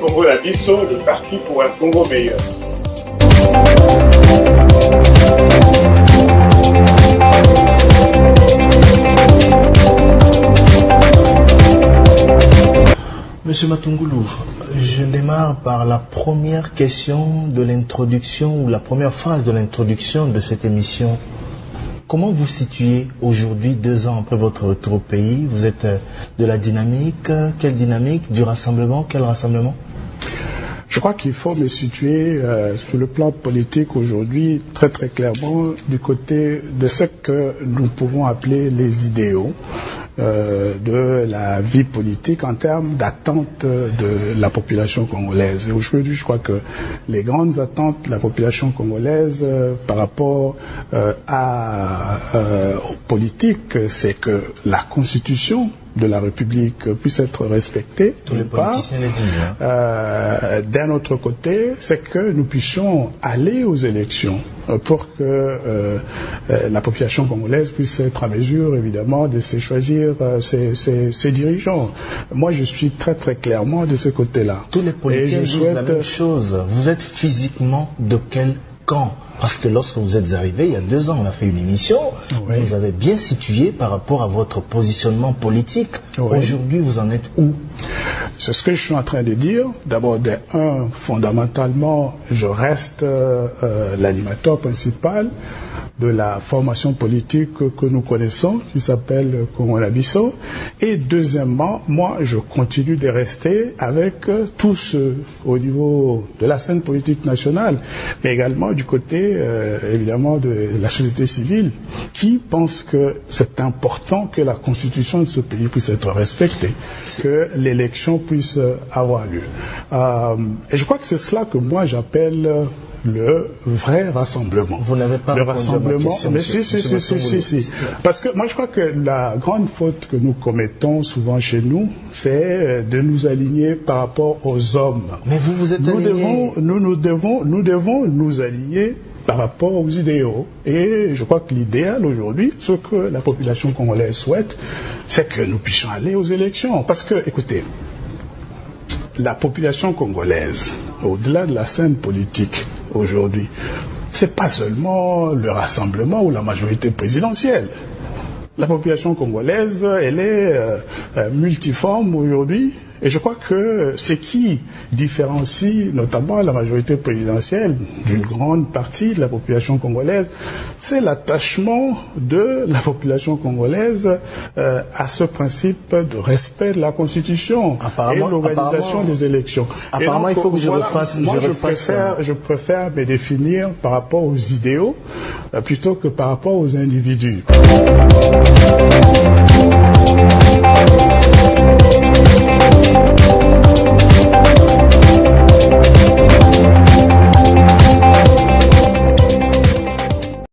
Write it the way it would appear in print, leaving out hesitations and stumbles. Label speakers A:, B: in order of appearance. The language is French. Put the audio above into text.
A: Congo la Bisso, le parti pour un Congo meilleur.
B: Monsieur Matungoulou, je démarre par la première question de l'introduction ou la première phrase de l'introduction de cette émission. Comment vous situez aujourd'hui, 2 ans après votre retour au pays? Vous êtes de la dynamique? Quelle dynamique? Du rassemblement? Quel rassemblement?
C: Je crois qu'il faut me situer sur le plan politique aujourd'hui très très clairement du côté de ce que nous pouvons appeler les idéaux de la vie politique en termes d'attente de la population congolaise. Et aujourd'hui, je crois que les grandes attentes de la population congolaise par rapport aux politiques, c'est que la Constitution de la République puisse être respectée.
B: Tous les politiciens le disent.
C: D'un autre côté, c'est que nous puissions aller aux élections pour que la population congolaise puisse être en mesure, évidemment, de se choisir ses dirigeants. Moi, je suis très très clairement de ce côté-là.
B: Tous les politiciens disent la même chose. Vous êtes physiquement de quel camp? Parce que lorsque vous êtes arrivé, il y a 2 ans, on a fait une émission, oui. Vous avez bien situé par rapport à votre positionnement politique. Oui. Aujourd'hui, vous en êtes où?
C: C'est ce que je suis en train de dire. D'abord, fondamentalement, je reste l'animateur principal de la formation politique que nous connaissons, qui s'appelle Congo la Bisso. Et deuxièmement, moi, je continue de rester avec tous au niveau de la scène politique nationale, mais également du côté, évidemment, de la société civile, qui pense que c'est important que la constitution de ce pays puisse être respectée, que l'élection puisse avoir lieu. Et je crois que c'est cela que moi j'appelle le vrai rassemblement.
B: Vous n'avez pas
C: le rassemblement, mais si. Parce que moi je crois que la grande faute que nous commettons souvent chez nous, c'est de nous aligner par rapport aux hommes.
B: Mais vous êtes aligné.
C: Nous devons nous aligner par rapport aux idéaux. Et je crois que l'idéal aujourd'hui, ce que la population congolaise souhaite, c'est que nous puissions aller aux élections. Parce que, écoutez, la population congolaise, au-delà de la scène politique aujourd'hui, c'est pas seulement le rassemblement ou la majorité présidentielle. La population congolaise, elle est multiforme aujourd'hui. Et je crois que ce qui différencie notamment la majorité présidentielle d'une grande partie de la population congolaise, c'est l'attachement de la population congolaise à ce principe de respect de la Constitution et l'organisation des élections.
B: Apparemment, donc, il faut que je refasse.
C: Je préfère me définir par rapport aux idéaux plutôt que par rapport aux individus.